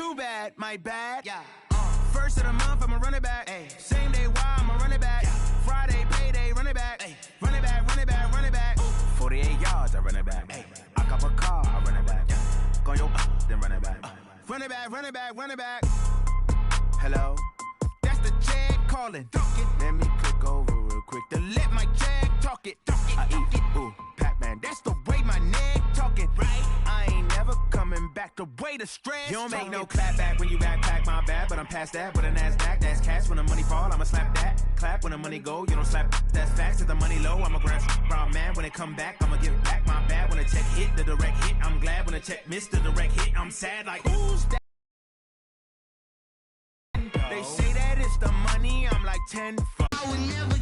too bad, my bad. Yeah. First of the month, I'ma run it back. Ay. Same day, why I'ma run it back. Yeah. Friday, payday, run it back. Ay. Run it back, run it back, run it back. 48 yards, I run it back. Ay. I cop a car, I run it back. Yeah. Go your then run it back. Run it back, run it back, run it back. Hello? That's the Jag calling. Let me click over real quick to let my Jag talk it. I eat it, ooh, Pac-Man. That's the way my neck talking. Right? I ain't never coming back the way the stress. You don't make no clap back when you backpack, my bad. But I'm past that with a NASDAQ. That's cash when the money fall, I'ma slap that. Clap when the money go, you don't slap. That's facts. If the money low, I'ma grab brown man. When it come back, I'ma give back my bad. When the check hit, the direct hit. I'm glad when the check missed the direct hit. I'm sad like, who's that? They say that it's the money, I'm like 10 for. I would never,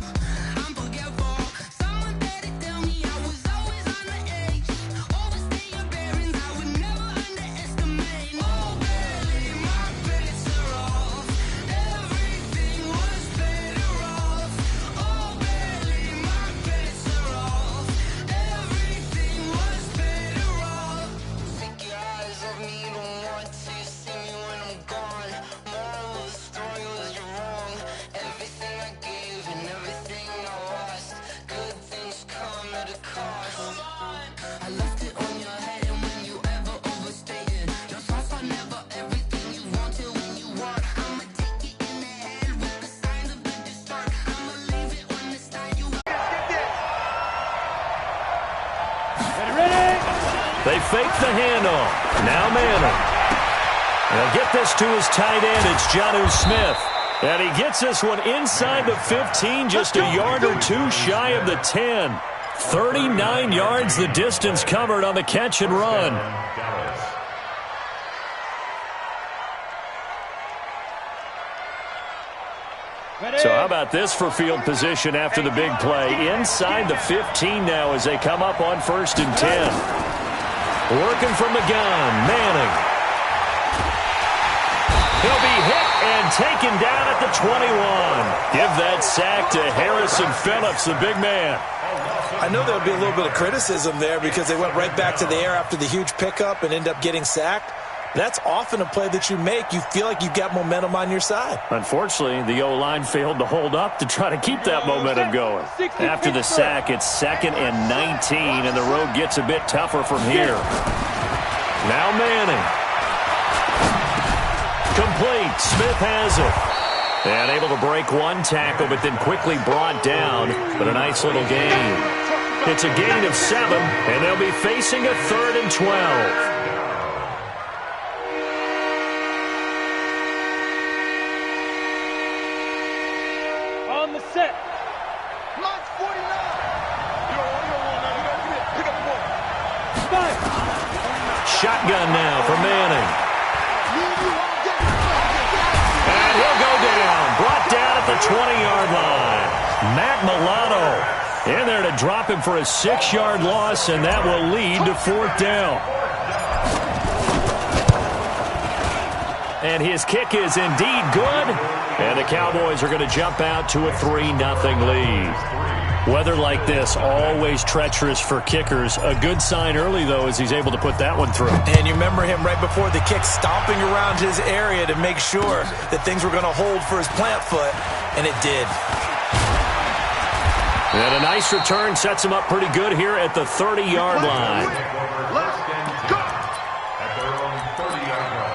I'm forgetful. Someone better tell me I was always on the edge. Overstay your bearings, I would never underestimate. Oh, barely, my credits are off. Everything was better off. Oh, barely, my credits are off. Everything was better off. Take your eyes off me, don't want to see me when I'm gone. They fake the handoff. Now Madden. They'll get this to his tight end. It's Jonnu Smith. And he gets this one inside the 15, just a yard or two shy of the 10. 39 yards the distance covered on the catch and run. So how about this for field position after the big play? Inside the 15 now as they come up on 1st and 10. Working from the gun, Manning. He'll be hit and taken down at the 21. Give that sack to Harrison Phillips, the big man. I know there'll be a little bit of criticism there because they went right back to the air after the huge pickup and end up getting sacked. That's often a play that you make. You feel like you've got momentum on your side. Unfortunately, the O-line failed to hold up to try to keep that momentum going. After the sack, it's 2nd and 19, and the road gets a bit tougher from here. Now Manning. Complete. Smith has it. And able to break one tackle, but then quickly brought down. But a nice little gain. It's a gain of 7, and they'll be facing a 3rd and 12. Set. Launch 49. You don't want that. You got to pick up the ball. Spike. Shotgun now for Manning. And he'll go down. Brought down at the 20-yard line. Matt Milano in there to drop him for a 6-yard loss, and that will lead to 4th down. And his kick is indeed good. And the Cowboys are going to jump out to a 3-0 lead. Weather like this, always treacherous for kickers. A good sign early, though, as he's able to put that one through. And you remember him right before the kick stomping around his area to make sure that things were going to hold for his plant foot, and it did. And a nice return sets him up pretty good here at the 30-yard line. Let's go. At their own 30-yard line.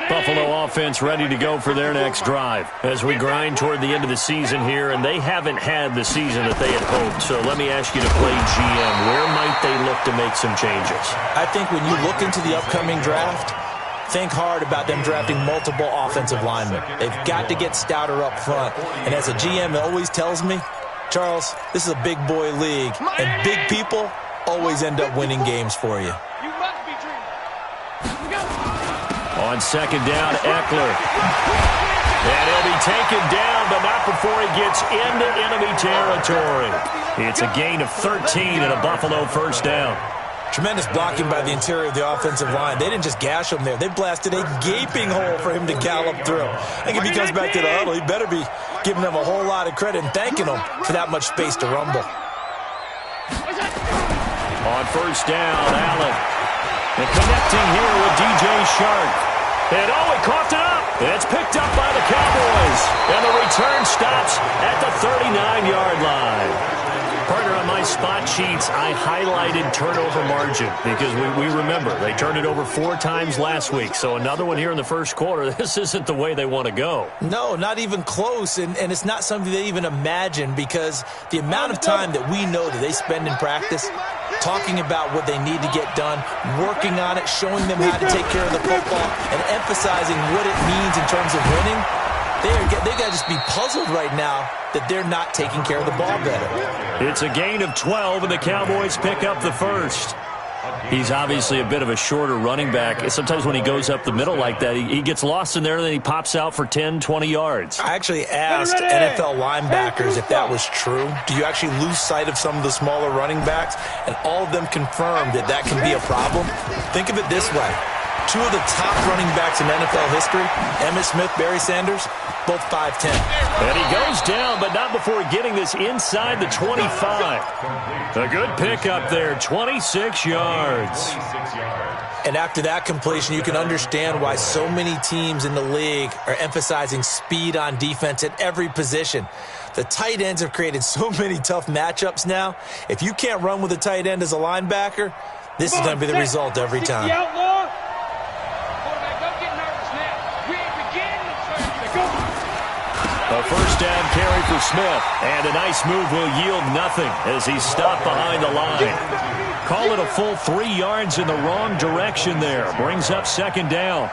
Buffalo offense ready to go for their next drive as we grind toward the end of the season here, and they haven't had the season that they had hoped. So let me ask you to play GM. Where might they look to make some changes? I think when you look into the upcoming draft, think hard about them drafting multiple offensive linemen. They've got to get stouter up front. And as a GM, it always tells me, Charles, this is a big boy league, and big people always end up winning games for you. You must be dreaming. On 2nd down, Eckler. And he'll be taken down, but not before he gets into enemy territory. It's a gain of 13 and a Buffalo 1st down. Tremendous blocking by the interior of the offensive line. They didn't just gash him there. They blasted a gaping hole for him to gallop through. I think if he comes back to the huddle, he better be giving them a whole lot of credit and thanking them for that much space to rumble. On first down, Allen. And connecting here with DJ Shark. And he coughed it up. It's picked up by the Cowboys. And the return stops at the 39-yard line. Partner, on my spot sheets, I highlighted turnover margin because we remember they turned it over 4 times last week. So another one here in the first quarter. This isn't the way they want to go. No, not even close. And it's not something they even imagine because the amount of time that we know that they spend in practice talking about what they need to get done, working on it, showing them how to take care of the football, and emphasizing what it means in terms of winning. They got to just be puzzled right now that they're not taking care of the ball better. It's a gain of 12, and the Cowboys pick up the first. He's obviously a bit of a shorter running back. Sometimes when he goes up the middle like that, he gets lost in there, and then he pops out for 10, 20 yards. I actually asked NFL linebackers if that was true. Do you actually lose sight of some of the smaller running backs? And all of them confirmed that that can be a problem. Think of it this way. 2 of the top running backs in NFL history, Emmitt Smith, Barry Sanders, both 5'10". And he goes down, but not before getting this inside the 25. A good pickup there, 26 yards. And after that completion, you can understand why so many teams in the league are emphasizing speed on defense at every position. The tight ends have created so many tough matchups now. If you can't run with a tight end as a linebacker, this is going to be the result every time. A first down carry for Smith, and a nice move will yield nothing as he's stopped behind the line. Call it a full 3 yards in the wrong direction there. Brings up second down.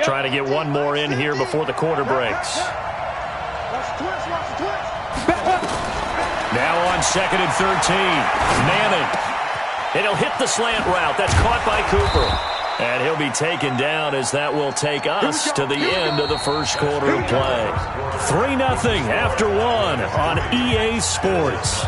Trying to get one more in here before the quarter breaks. Now on 2nd and 13. Madden. And he'll hit the slant route. That's caught by Cooper. And he'll be taken down as that will take us to the end of the first quarter of play. 3-0 after 1 on EA Sports.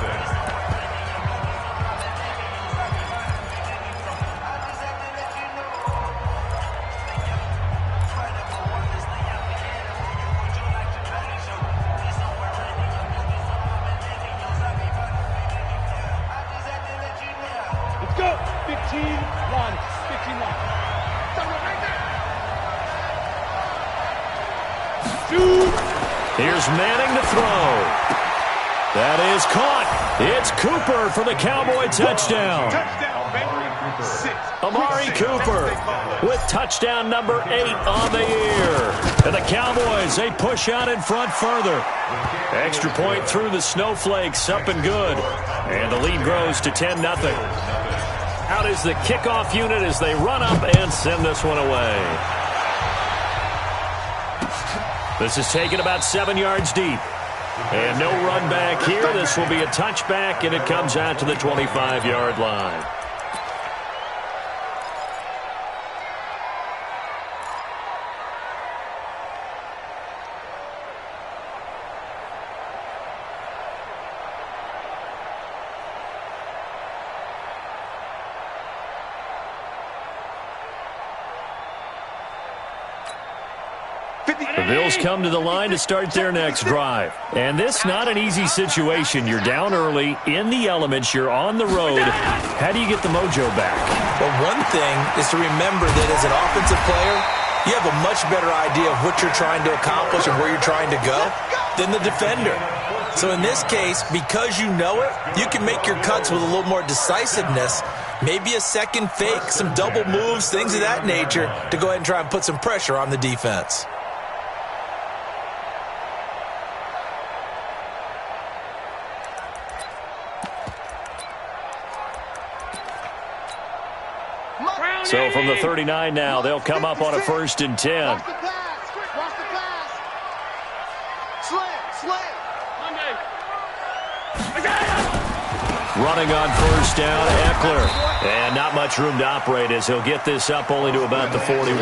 Here's Manning to throw. That is caught. It's Cooper for the Cowboy touchdown. Amari Cooper with touchdown number 8 on the year. And the Cowboys, they push out in front further. Extra point through the snowflakes, up and good. And the lead grows to 10-0. Out is the kickoff unit as they run up and send this one away. This is taken about 7 yards deep. And no run back here. This will be a touchback, and it comes out to the 25-yard line. The Bills come to the line to start their next drive. And this not an easy situation. You're down early, in the elements, you're on the road. How do you get the mojo back? Well, one thing is to remember that as an offensive player, you have a much better idea of what you're trying to accomplish and where you're trying to go than the defender. So in this case, because you know it, you can make your cuts with a little more decisiveness. Maybe a second fake, some double moves, things of that nature to go ahead and try and put some pressure on the defense. So from the 39 now, they'll come up on a 1st and 10. Watch the pass. Watch the pass. Slant. Running on first down, Eckler. And not much room to operate as he'll get this up only to about the 41.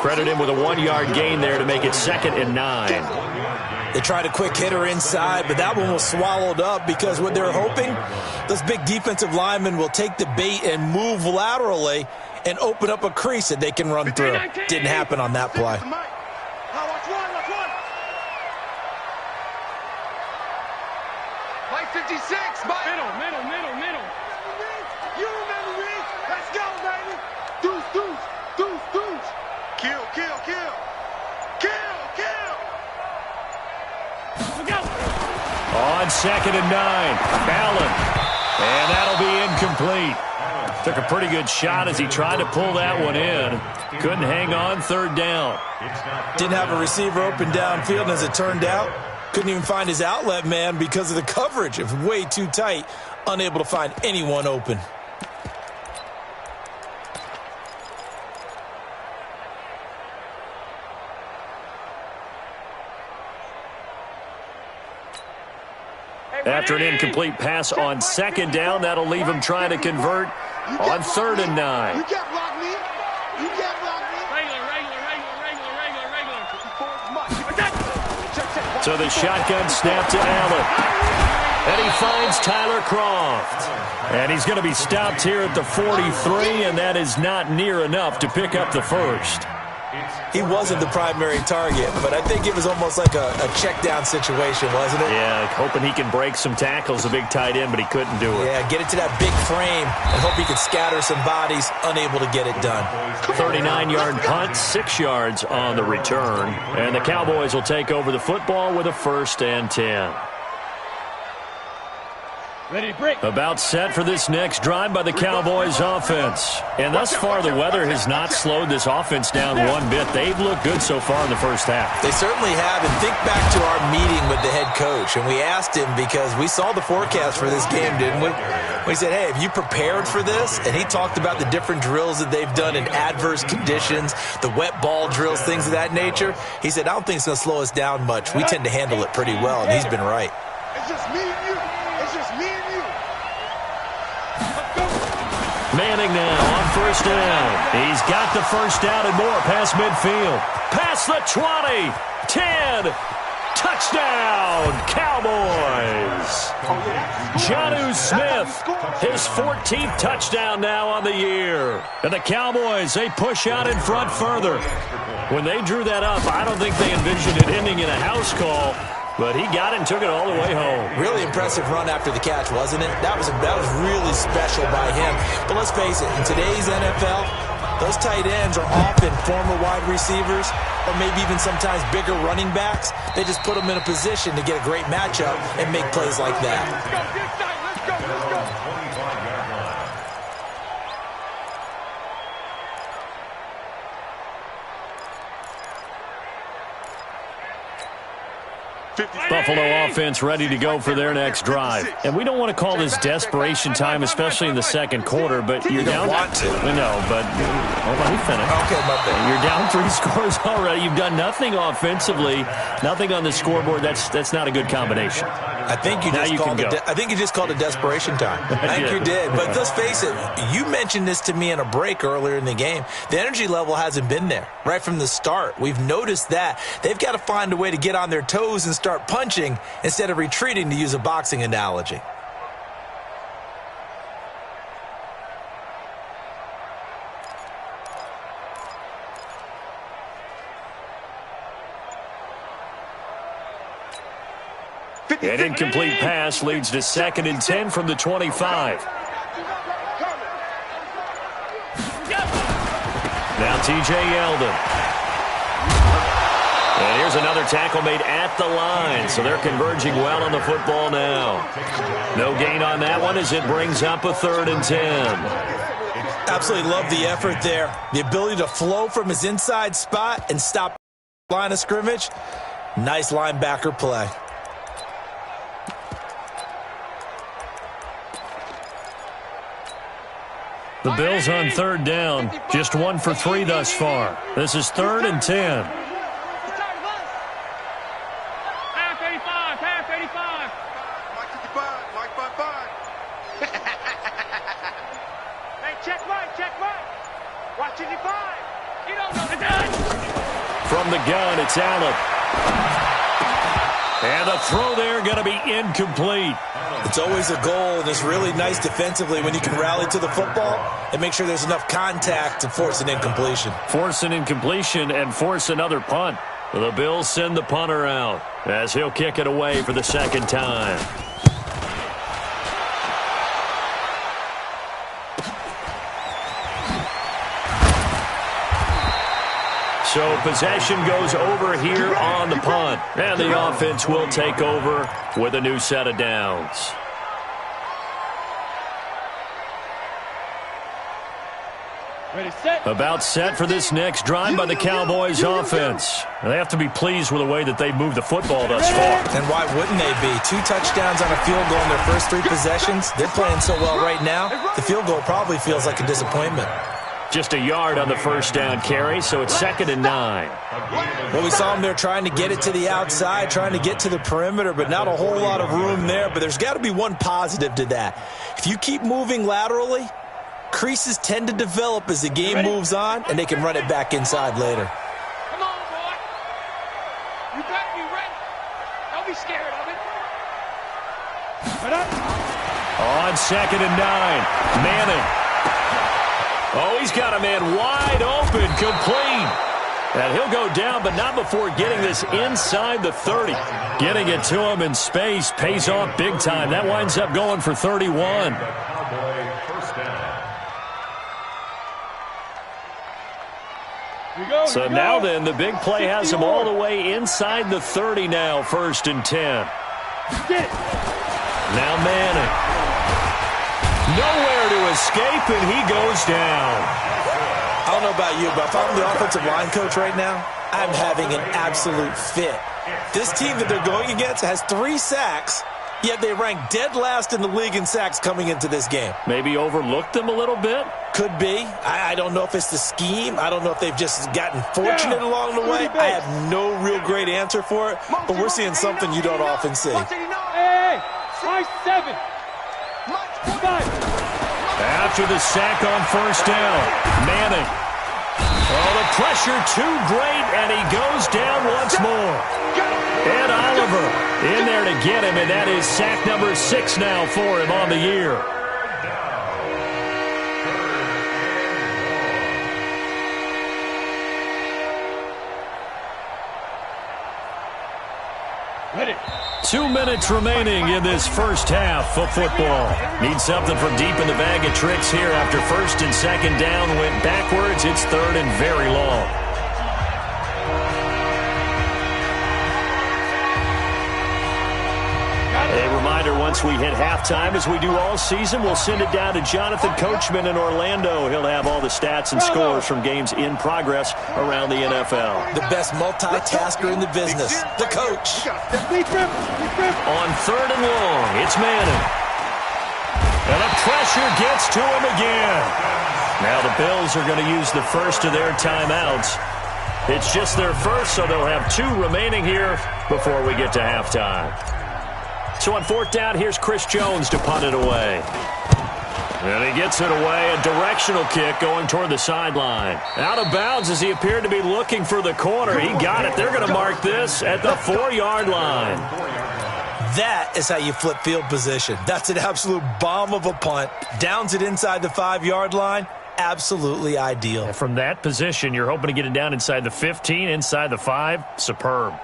Credit him with a 1-yard gain there to make it 2nd and 9. They tried a quick hitter inside, but that one was swallowed up because what they're hoping, those big defensive linemen will take the bait and move laterally and open up a crease that they can run through. Didn't happen on that play. Mike 56, Mike. Middle. You remember me? Let's go, baby. Deuce. Kill. On 2nd and 9, Allen. And that'll be incomplete. Took a pretty good shot as he tried to pull that one in. Couldn't hang on 3rd down. Didn't have a receiver open downfield, and as it turned out, couldn't even find his outlet man because of the coverage. It was way too tight, unable to find anyone open. After an incomplete pass on 2nd down, that'll leave him trying to convert on 3rd and 9. You can't block me. So the shotgun snap to Allen. And he finds Tyler Croft. And he's going to be stopped here at the 43, and that is not near enough to pick up the first. He wasn't the primary target, but I think it was almost like a check-down situation, wasn't it? Yeah, hoping he can break some tackles, a big tight end, but he couldn't do it. Yeah, get it to that big frame and hope he could scatter some bodies, unable to get it done. 39-yard punt, 6 yards on the return. And the Cowboys will take over the football with a 1st and 10. Ready to break. About set for this next drive by the Cowboys offense. And thus far, the weather has not slowed this offense down one bit. They've looked good so far in the first half. They certainly have. And think back to our meeting with the head coach. And we asked him because we saw the forecast for this game, didn't we? We said, hey, have you prepared for this? And he talked about the different drills that they've done in adverse conditions, the wet ball drills, things of that nature. He said, I don't think it's going to slow us down much. We tend to handle it pretty well, and he's been right. It's just me and you. Manning now on 1st down. He's got the 1st down and more past midfield. Past the 20. 10. Touchdown, Cowboys. Jonnu Smith, his 14th touchdown now on the year. And the Cowboys, they push out in front further. When they drew that up, I don't think they envisioned it ending in a house call. But he got it and took it all the way home. Really impressive run after the catch, wasn't it? That was really special by him. But let's face it, in today's NFL, those tight ends are often former wide receivers or maybe even sometimes bigger running backs. They just put them in a position to get a great matchup and make plays like that. Let's go. Buffalo offense ready to go for their next drive. And we don't want to call this desperation time, especially in the second quarter, but you're down. Want to. No, but let me finish. Okay, my bad. You're down 3 scores already. You've done nothing offensively, nothing on the scoreboard. That's not a good combination. I think you just called it desperation time. I think you did. But let's face it, you mentioned this to me in a break earlier in the game. The energy level hasn't been there right from the start. We've noticed that. They've got to find a way to get on their toes and start punching instead of retreating, to use a boxing analogy. An incomplete pass leads to 2nd and 10 from the 25. Now TJ Yeldon. And here's another tackle made at the line, so they're converging well on the football now. No gain on that one as it brings up a 3rd and 10. Absolutely love the effort there. The ability to flow from his inside spot and stop the line of scrimmage. Nice linebacker play. The Bills on 3rd down, just 1 for 3 thus far. This is 3rd and 10. Pass 85. Mike 55. Mike 55. Hey, check right. Watch 55. You don't know the done. From the gun, it's Allen. And the throw there going to be incomplete. It's always a goal, and it's really nice defensively when you can rally to the football and make sure there's enough contact to force an incompletion. Force an incompletion and force another punt. The Bills send the punter out as he'll kick it away for the second time. So possession goes over here on the punt. And the offense will take over with a new set of downs. Ready, set. About set for this next drive by the Cowboys offense. They have to be pleased with the way that they moved the football thus far. And why wouldn't they be? 2 touchdowns on a field goal in their first 3 possessions. They're playing so well right now, the field goal probably feels like a disappointment. Just a yard on the first down carry, so it's 2nd and 9. Well, we saw them there trying to get it to the outside, trying to get to the perimeter, but not a whole lot of room there. But there's got to be one positive to that. If you keep moving laterally, creases tend to develop as the game moves on, and they can run it back inside later. Come on, boy. You better be ready. Don't be scared of it. On 2nd and 9, Manning. Oh, he's got a man wide open, complete. And he'll go down, but not before getting this inside the 30. Getting it to him in space pays off big time. That winds up going for 31. So now then, the big play has him all the way inside the 30 now, 1st and 10. Now Manning. Nowhere to escape, and he goes down. I don't know about you, but if I'm the offensive line coach right now, I'm having an absolute fit. This team that they're going against has 3 sacks, yet they rank dead last in the league in sacks coming into this game. Maybe overlooked them a little bit? Could be. I don't know if it's the scheme. I don't know if they've just gotten fortunate along the way. I have no real great answer for it, but we're seeing something you don't often see. Hey, 5-7. After the sack on 1st down, Manning. Oh, the pressure too great, and he goes down once more. And Oliver in there to get him, and that is sack number 6 now for him on the year. Ready. 2 minutes remaining in this first half of football. Need something from deep in the bag of tricks here after 1st and 2nd down went backwards. It's 3rd and very long. A reminder, once we hit halftime, as we do all season, we'll send it down to Jonathan Coachman in Orlando. He'll have all the stats and scores from games in progress around the NFL. The best multitasker in the business, the coach. On 3rd and long, it's Manning. And the pressure gets to him again. Now the Bills are going to use the first of their timeouts. It's just their first, so they'll have 2 remaining here before we get to halftime. So on 4th down, here's Chris Jones to punt it away. And he gets it away, a directional kick going toward the sideline. Out of bounds as he appeared to be looking for the corner. He got it. They're going to mark this at the 4-yard line. That is how you flip field position. That's an absolute bomb of a punt. Downs it inside the 5-yard line. Absolutely ideal. And from that position, you're hoping to get it down inside the 15, inside the 5. Superb.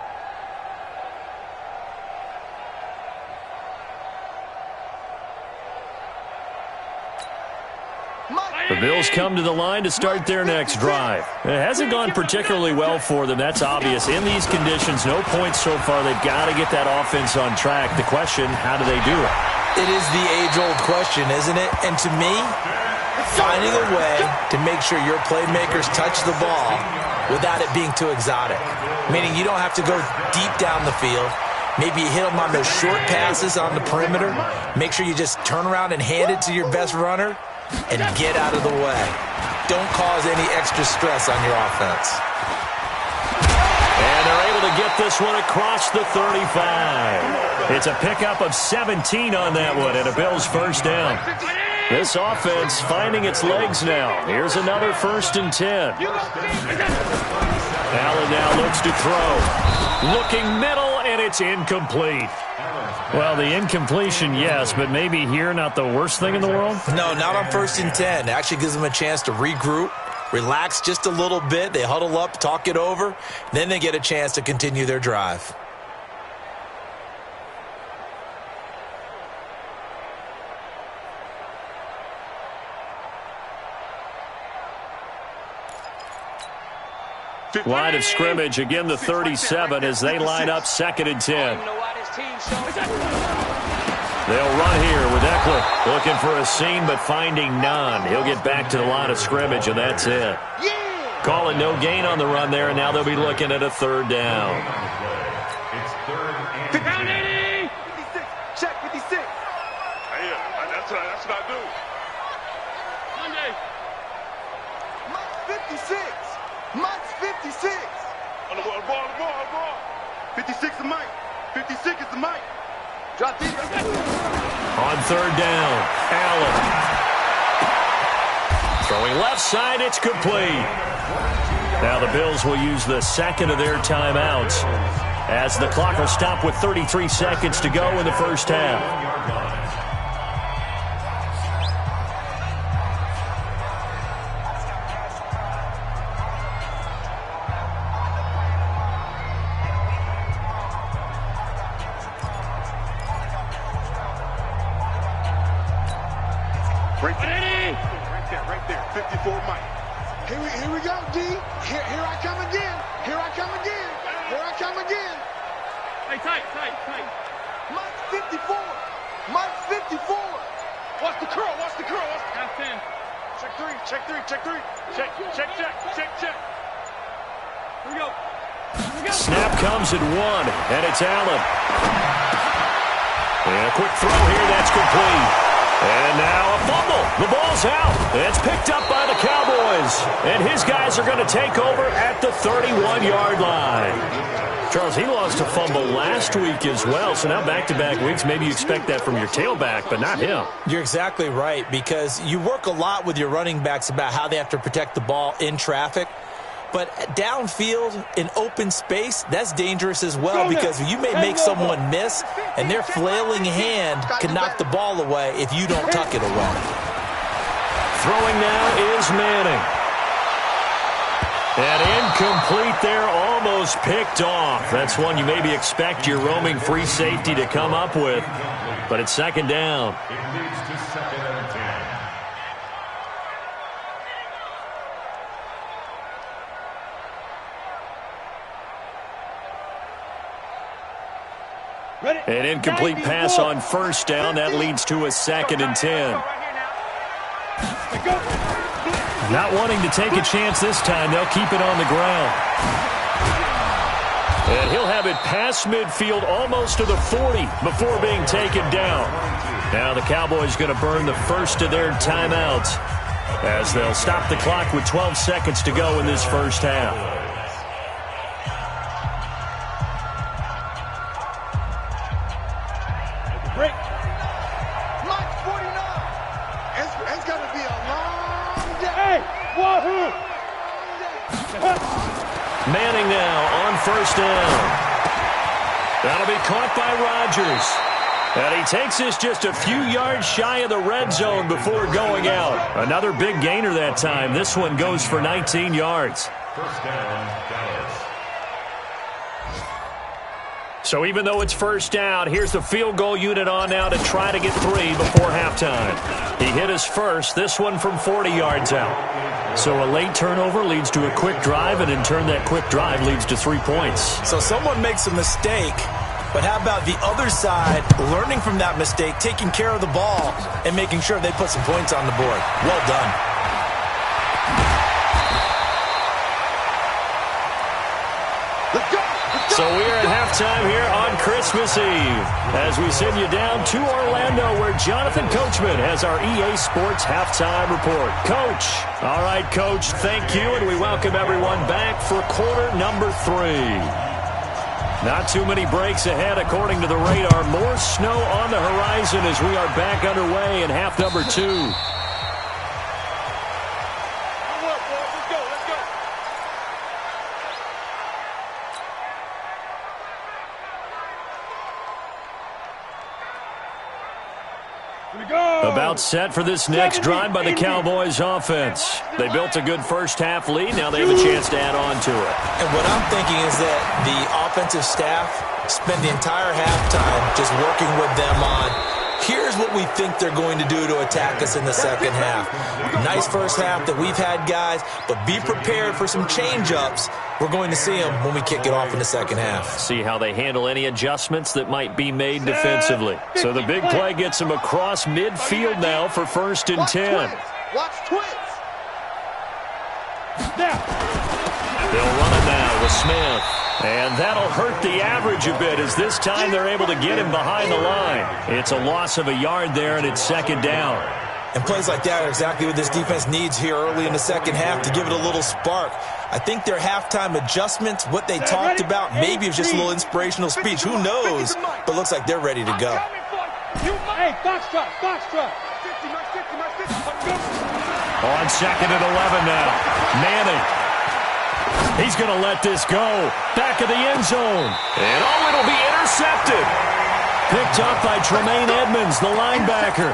The Bills come to the line to start their next drive. It hasn't gone particularly well for them. That's obvious. In these conditions, no points so far. They've got to get that offense on track. The question, how do they do it? It is the age-old question, isn't it? And to me, finding a way to make sure your playmakers touch the ball without it being too exotic. Meaning you don't have to go deep down the field. Maybe you hit them on those short passes on the perimeter. Make sure you just turn around and hand it to your best runner and get out of the way. Don't cause any extra stress on your offense. And they're able to get this one across the 35. It's a pickup of 17 on that one and a Bills first down. This offense finding its legs now. Here's another 1st and 10. Allen now looks to throw. Looking middle, and it's incomplete. Well, the incompletion, yes, but maybe here not the worst thing in the world? No, not on 1st and 10. It actually gives them a chance to regroup, relax just a little bit. They huddle up, talk it over. Then they get a chance to continue their drive. Line of scrimmage, again the 37 as they line up 2nd and 10. They'll run here with Eckler looking for a seam but finding none. He'll get back to the line of scrimmage, and that's it. Call it no gain on the run there, and now they'll be looking at a 3rd down. It's 3rd and 10. 56. Check 56. Yeah, that's what I do. Monday. Mike's 56. Mike's 56. On the ball. 56 is Mike. 56 is the Mike. Drop these. On 3rd down, Allen. Throwing left side, it's complete. Now the Bills will use the 2nd of their timeouts as the clock will stop with 33 seconds to go in the 1st half. Right there. 54 Mike. Here we go, D. Here I come again. Here I come again. Hey, tight. Mike's 54. Mike's 54. Watch the curl. Half 10. Check three. Check. Here we go. Snap comes at 1, and it's Allen. And a quick throw here, that's complete. And now a fumble. The ball's out. It's picked up by the Cowboys. And his guys are going to take over at the 31-yard line. Charles, he lost a fumble last week as well. So now back-to-back weeks, maybe you expect that from your tailback, but not him. You're exactly right, because you work a lot with your running backs about how they have to protect the ball in traffic. But downfield, in open space, that's dangerous as well, because you may make someone miss, and their flailing hand can knock the ball away if you don't tuck it away. Throwing now is Manning. And incomplete there, almost picked off. That's one you maybe expect your roaming free safety to come up with, but it's 2nd down. It leads to 2nd and 10. An incomplete pass on 1st down. That leads to a 2nd and 10. Not wanting to take a chance this time. They'll keep it on the ground. And he'll have it past midfield almost to the 40 before being taken down. Now the Cowboys going to burn the 1st of their timeouts as they'll stop the clock with 12 seconds to go in this 1st half. Break. Mike's 49. It's going to be a long day. Hey, wahoo! Manning now on 1st down. That'll be caught by Rodgers. And he takes this just a few yards shy of the red zone before going out. Another big gainer that time. This one goes for 19 yards. 1st down, Dallas. So even though it's 1st down, here's the field goal unit on now to try to get 3 before halftime. He hit his first, this one from 40 yards out. So a late turnover leads to a quick drive, and in turn that quick drive leads to 3 points. So someone makes a mistake, but how about the other side learning from that mistake, taking care of the ball, and making sure they put some points on the board? Well done. So we're at halftime here on Christmas Eve as we send you down to Orlando where Jonathan Coachman has our EA Sports Halftime Report. Coach. All right, Coach, thank you, and we welcome everyone back for quarter number 3. Not too many breaks ahead according to the radar. More snow on the horizon as we are back underway in half number 2. About set for this next drive by the Cowboys offense. They built a good first-half lead. Now they have a chance to add on to it. And what I'm thinking is that the offensive staff spend the entire halftime just working with them on, here's what we think they're going to do to attack us in the second half. Nice first half that we've had, guys, but be prepared for some change-ups. We're going to see them when we kick it off in the second half. See how they handle any adjustments that might be made defensively. So the big play gets them across midfield now for 1st and 10. Watch twins. They'll run it now with Smith. And that'll hurt the average a bit as this time they're able to get him behind the line. It's a loss of a yard there, and it's 2nd down. And plays like that are exactly what this defense needs here early in the second half to give it a little spark. I think their halftime adjustments, what they talked about, maybe it was just a little inspirational speech. Who knows? But looks like they're ready to go. Hey, foxtrot. On 2nd and 11 now. Manning. He's going to let this go. Back of the end zone. And it'll be intercepted. Picked up by Tremaine Edmonds, the linebacker.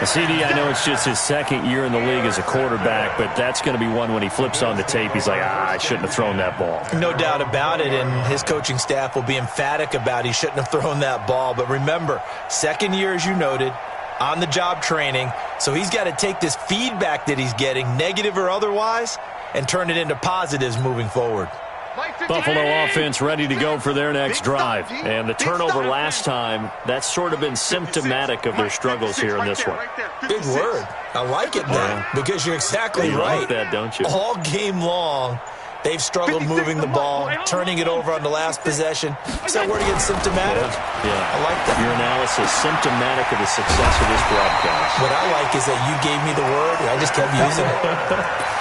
CD, I know it's just his 2nd year in the league as a quarterback, but that's going to be one when he flips on the tape. He's like, I shouldn't have thrown that ball. No doubt about it, and his coaching staff will be emphatic about he shouldn't have thrown that ball. But remember, 2nd year, as you noted, on-the-job training, so he's got to take this feedback that he's getting, negative or otherwise, and turn it into positives moving forward. Buffalo offense ready to go for their next drive. And the turnover last time, that's sort of been symptomatic of their struggles here in this one. Big word. I like it, man, because you're exactly right. You like that, don't you? All game long, they've struggled moving the ball, turning it over on the last possession. Is that word again, symptomatic? Yeah. I like that. Your analysis, symptomatic of the success of this broadcast. What I like is that you gave me the word, and I just kept using it.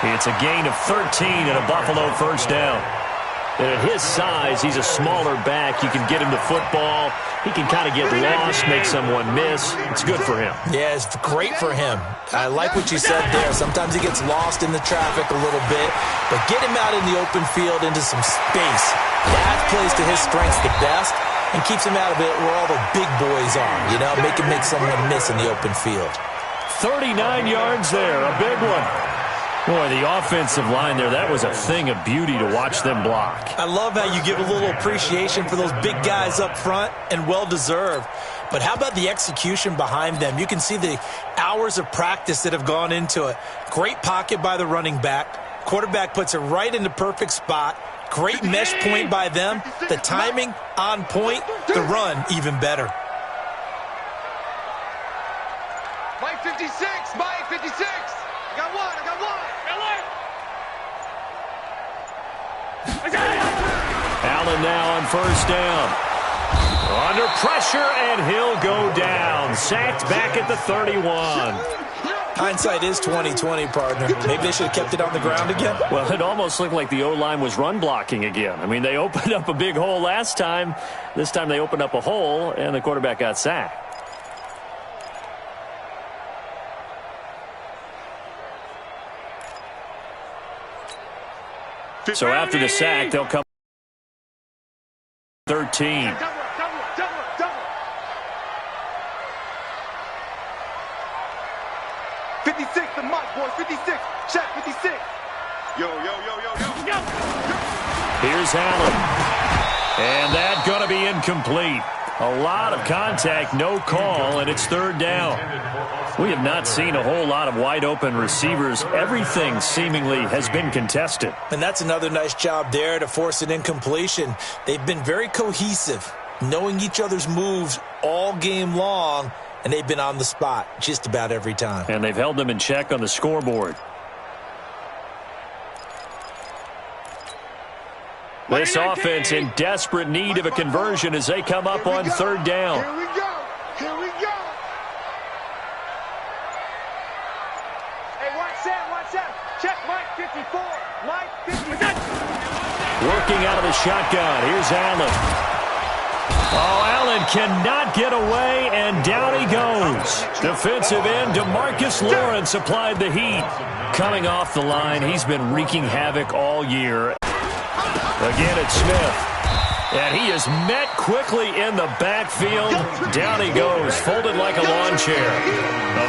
It's a gain of 13 and a Buffalo 1st down. And at his size, he's a smaller back. You can get him the football. He can kind of get lost, make someone miss. It's good for him. Yeah, it's great for him. I like what you said there. Sometimes he gets lost in the traffic a little bit, but get him out in the open field into some space. That plays to his strengths the best and keeps him out of it where all the big boys are, you know, make someone miss in the open field. 39 yards there, a big one. Boy, the offensive line there, that was a thing of beauty to watch them block. I love how you give a little appreciation for those big guys up front, and well-deserved. But how about the execution behind them? You can see the hours of practice that have gone into it. Great pocket by the running back. Quarterback puts it right in the perfect spot. Great mesh point by them. The timing on point. The run even better. Mike 56. I got one. Allen now on 1st down. Under pressure, and he'll go down. Sacked back at the 31. Hindsight is 20/20, partner. Maybe they should have kept it on the ground again. Well, it almost looked like the O-line was run blocking again. I mean, they opened up a big hole last time. This time they opened up a hole, and the quarterback got sacked. So after the sack, they'll come 13. Double. 56, the mic, boys. 56. Check, 56. Yo. Here's Allen. And that's going to be incomplete. A lot of contact, no call, and it's 3rd down. We have not seen a whole lot of wide-open receivers. Everything seemingly has been contested. And that's another nice job there to force an incompletion. They've been very cohesive, knowing each other's moves all game long, and they've been on the spot just about every time. And they've held them in check on the scoreboard. This offense in desperate need of a conversion as they come up on 3rd down. Here we go. Hey, watch that. Check Mike 54. Mike 54. Working out of the shotgun. Here's Allen. Oh, Allen cannot get away, and down he goes. Defensive end DeMarcus Lawrence applied the heat. Coming off the line, he's been wreaking havoc all year. Again, it's Smith. And he is met quickly in the backfield. Down he goes, folded like a lawn chair.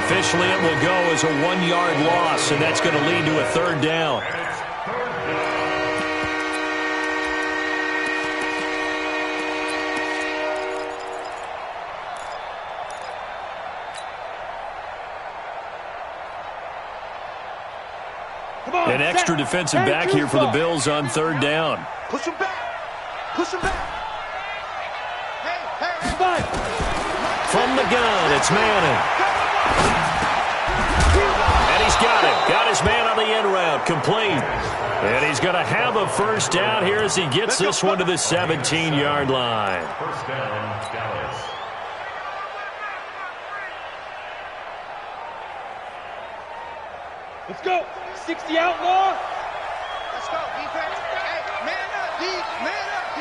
Officially, it will go as a 1-yard loss, and that's going to lead to a third down. An extra defensive back here for the Bills on third down. Push him back. Push him back. From the gun, it's Manning. And he's got it. Got his man on the end route. Complete. And he's going to have a first down here as he gets this one to the 17-yard line. First down, Dallas. Let's go. 60 outlaw. Let's go, defense. Hey, man up, D. Man up, D.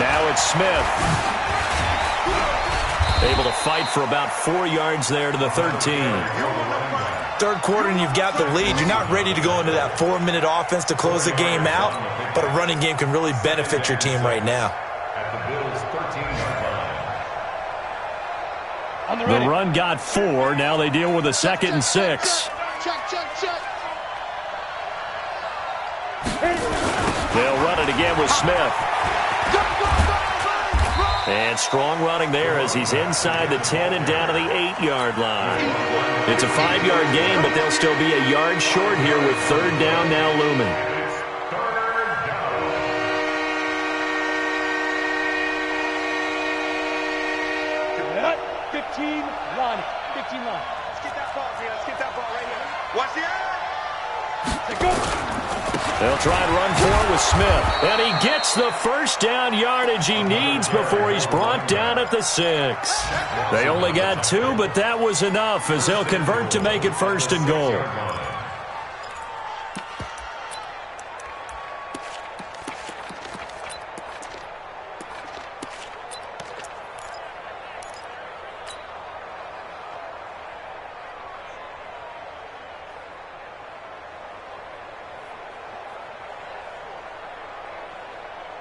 Now it's Smith. Able to fight for about 4 yards there to the 13. Third quarter and you've got the lead. You're not ready to go into that 4-minute offense to close the game out, but a running game can really benefit your team right now. At the Bills' 13-yard line. The run got 4. Now they deal with a 2nd and 6. Check. They'll run it again with Smith. And strong running there as he's inside the 10 and down to the 8-yard line. It's a 5-yard gain, but they'll still be a yard short here with third down now looming. That 15 line. 15 line. Let's get that ball, D. Let's get that ball right here. Watch the eye. Let's go. They'll try and run for it with Smith. And he gets the first down yardage he needs before he's brought down at the 6. They only got 2, but that was enough as they'll convert to make it 1st and goal.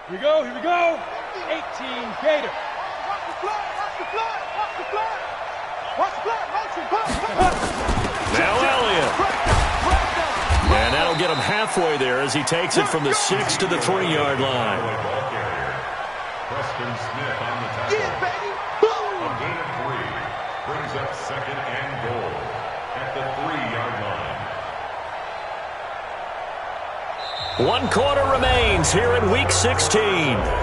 Here we go. 18 Gator. Now Elliott. And that'll get him halfway there as he takes it from the 6 to the 3-yard line. Preston Smith on the tackle. A gain of 3. Brings up 2nd and goal at the 3-yard line. 1 quarter remains here in Week 16.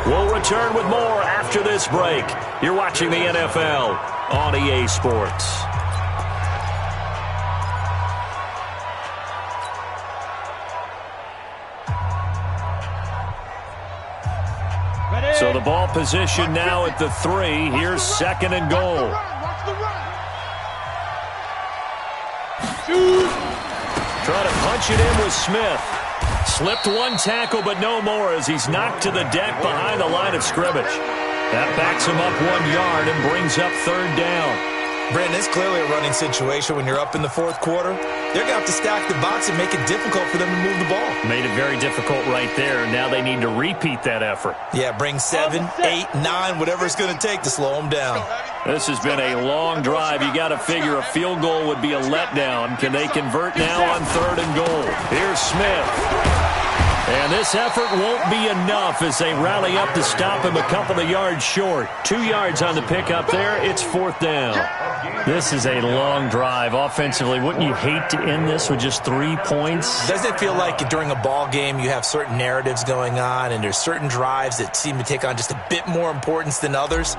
We'll return with more after this break. You're watching the NFL on EA Sports. So the ball position now at the 3. Here's 2nd and goal. Trying to punch it in with Smith. Slipped 1 tackle, but no more as he's knocked to the deck behind the line of scrimmage. That backs him up 1 yard and brings up third down. Brandon, it's clearly a running situation when you're up in the 4th quarter. They're going to have to stack the box and make it difficult for them to move the ball. Made it very difficult right there. Now they need to repeat that effort. Yeah, bring 7, 8, 9, whatever it's going to take to slow them down. This has been a long drive. You got to figure a field goal would be a letdown. Can they convert now on 3rd and goal? Here's Smith. And this effort won't be enough as they rally up to stop him a couple of yards short. 2 yards on the pickup there. It's 4th down. This is a long drive offensively. Wouldn't you hate to end this with just 3 points? Doesn't it feel like during a ball game you have certain narratives going on and there's certain drives that seem to take on just a bit more importance than others?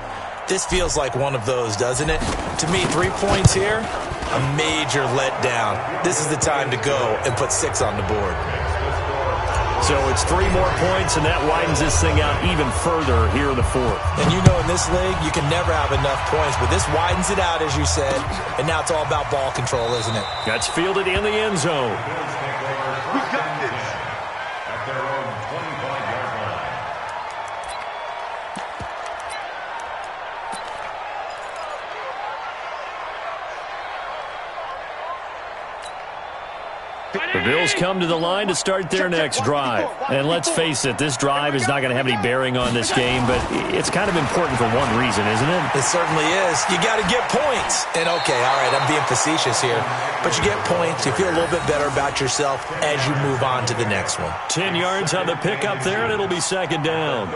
This feels like one of those, doesn't it? To me, 3 points here, a major letdown. This is the time to go and put 6 on the board. So it's 3 more points, and that widens this thing out even further here in the 4th. And you know in this league, you can never have enough points, but this widens it out, as you said, and now it's all about ball control, isn't it? That's fielded in the end zone. We got this. Bills come to the line to start their next drive. And let's face it, this drive is not going to have any bearing on this game, but it's kind of important for one reason, isn't it? It certainly is. You got to get points. And, okay, all right, I'm being facetious here. But you get points. You feel a little bit better about yourself as you move on to the next one. 10 yards on the pickup there, and it'll be second down.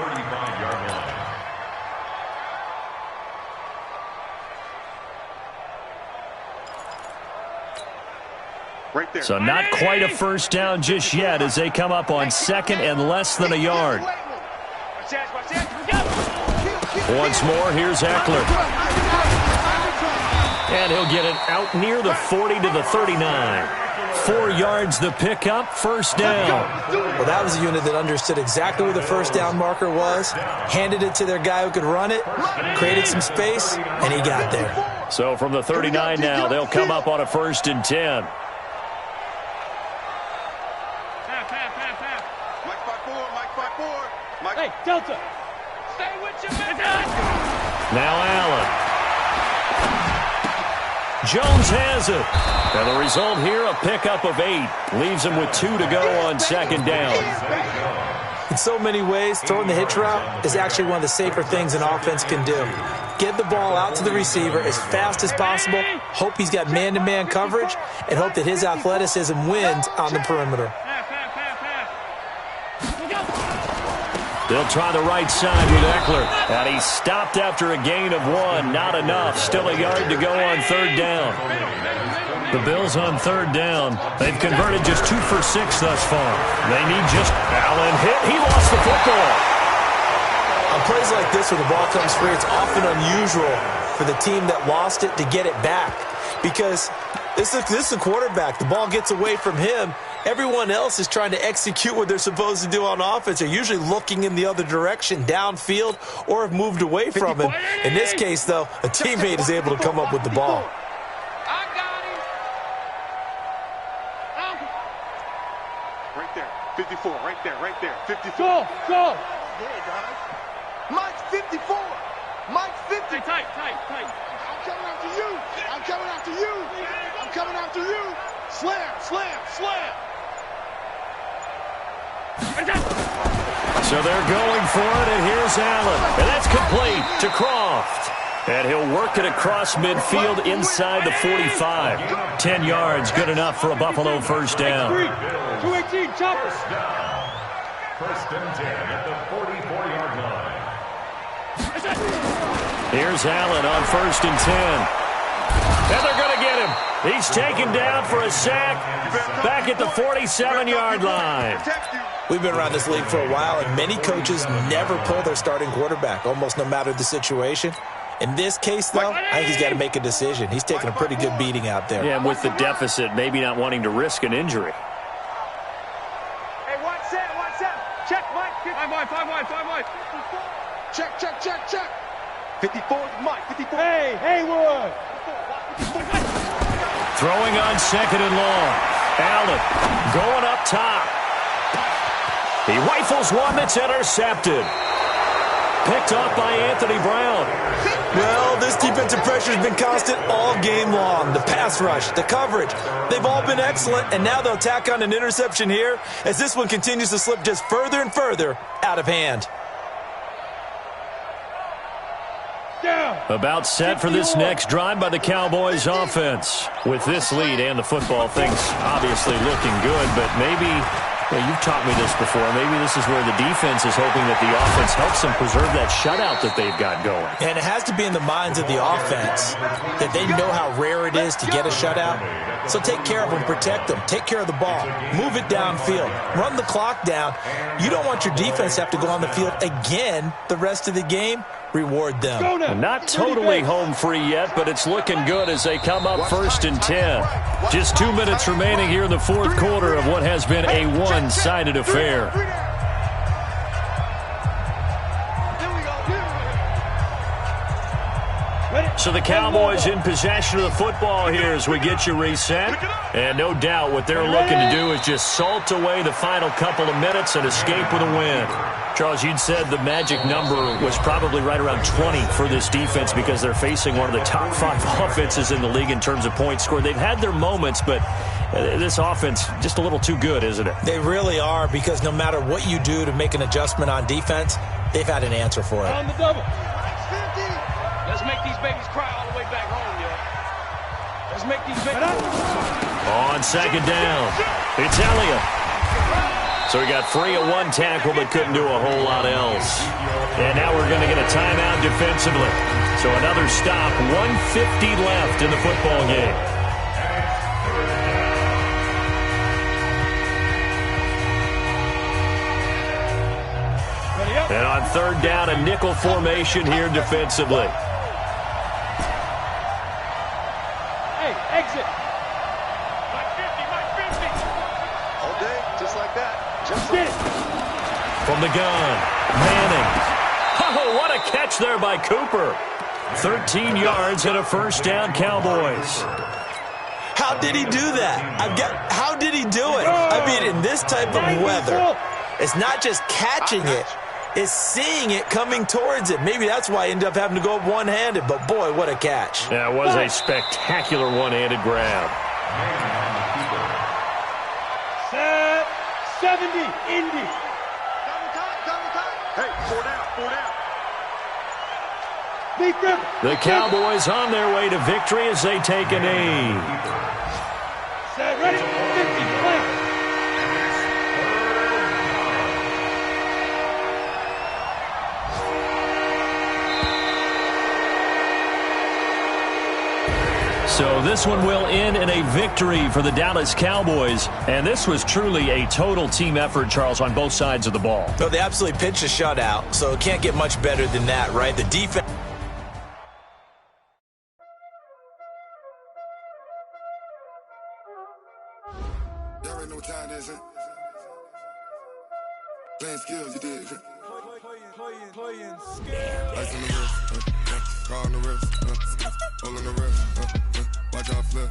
Right there. So not quite a first down just yet as they come up on second and less than a yard. Once more, here's Eckler. And he'll get it out near the 40 to the 39. 4 yards the pickup, first down. Well, that was a unit that understood exactly where the first down marker was, handed it to their guy who could run it, created some space, and he got there. So from the 39 now, they'll come up on a 1st and 10. Hey, Delta. Stay with your man. Now Allen. Jones has it. And the result here, a pickup of 8. Leaves him with 2 to go on second down. In so many ways, throwing the hitch route is actually one of the safer things an offense can do. Get the ball out to the receiver as fast as possible, hope he's got man-to-man coverage, and hope that his athleticism wins on the perimeter. They'll try the right side with Eckler. And he stopped after a gain of 1. Not enough. Still a yard to go on third down. The Bills on third down. They've converted just 2 for 6 thus far. They need just Allen hit. He lost the football. On plays like this where the ball comes free, it's often unusual for the team that lost it to get it back. Because this is the quarterback. The ball gets away from him. Everyone else is trying to execute what they're supposed to do on offense. They're usually looking in the other direction, downfield, or have moved away from him. In this case, though, a teammate is able to come up with the ball. I got him. Right there. 54. Right there. 54. Go. Mike's 54. Mike's 50. Hey, tight. I'm coming after you. Slam. So they're going for it, and here's Allen. And that's complete to Croft. And he'll work it across midfield inside the 45. 10 yards, good enough for a Buffalo first down. 218, chopper. First and 10 at the 44-yard line. Here's Allen on 1st and 10. And they're going to get him. He's taken down for a sack back at the 47-yard line. We've been around this league for a while, and many coaches never pull their starting quarterback, almost no matter the situation. In this case, though, I think he's got to make a decision. He's taking a pretty good beating out there. Yeah, and with the deficit, maybe not wanting to risk an injury. Hey, watch that. Check, Mike. 5 wide. Check. 54 is Mike. 54. Hey, Haywood. Throwing on 2nd and long. Allen going up top. He rifles one that's intercepted. Picked off by Anthony Brown. Well, this defensive pressure has been constant all game long. The pass rush, the coverage, they've all been excellent, and now they'll tack on an interception here as this one continues to slip just further and further out of hand. About set for this next drive by the Cowboys offense. With this lead and the football, things obviously looking good, but maybe, well, you've taught me this before, maybe this is where the defense is hoping that the offense helps them preserve that shutout that they've got going. And it has to be in the minds of the offense that they know how rare it is to get a shutout. So take care of them, protect them, take care of the ball, move it downfield, run the clock down. You don't want your defense to have to go on the field again the rest of the game. Reward them. And not totally home free yet, but it's looking good as they come up 1st and 10. Just 2 minutes remaining here in the fourth quarter of what has been a one-sided affair. So the Cowboys in possession of the football here as we get you reset. And no doubt what they're looking to do is just salt away the final couple of minutes and escape with a win. Charles, you'd said the magic number was probably right around 20 for this defense because they're facing one of the top 5 offenses in the league in terms of points scored. They've had their moments, but This offense just a little too good, isn't it? They really are, because no matter what you do to make an adjustment on defense, they've had an answer for it. On the double. Let's make these babies cry all the way back home, yo. Let's make these babies. On second down, it's Elliott. So he got free of one tackle but couldn't do a whole lot else. And now we're going to get a timeout defensively. So another stop, 1:50 left in the football game. And on third down, a nickel formation here defensively. Hey, exit. All day, just like that. From the gun, Manning. Oh, what a catch there by Cooper. 13 yards and a first down, Cowboys. How did he do that? How did he do it? I mean, in this type of weather, it's not just catching it, it's seeing it coming towards it. Maybe that's why he ended up having to go up one-handed, but boy, what a catch. Yeah, it was a spectacular one-handed grab. Set 70, Indy. Double time. Hey, 4 down. Beat them. The Cowboys on their way to victory as they take a knee. Set, ready, 50, play. So this one will end in a victory for the Dallas Cowboys. And this was truly a total team effort, Charles, on both sides of the ball. No, they absolutely pitched a shutout, so it can't get much better than that, right? The defense. Y'all already know what time it is, huh? Playing skills, you did. Playing skills. Ice on the wrist, car on the wrist, hole on the wrist, watch out flip,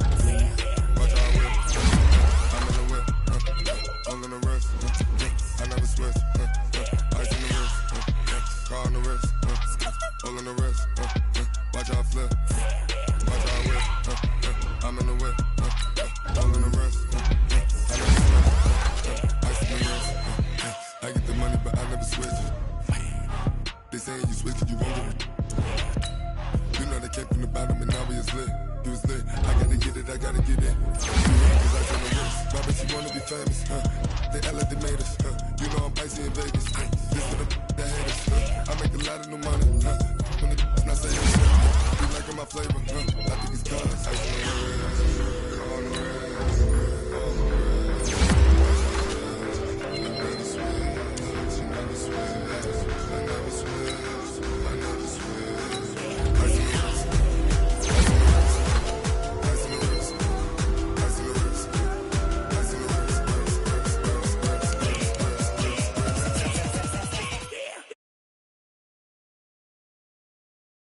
watch out whip. I'm in the whip, hole on the wrist, I never switch. Ice on the wrist, car on the wrist, hole on the wrist, watch out flip, watch out whip. I'm in the whip, hole on the wrist. I get the money, but I never switch. They saying you switch it, you won't get it. You know they came from the bottom and now we is lit. You was lit. I gotta get it, I gotta get it. Cause I turn the wrist. My bitch, she wanna be famous.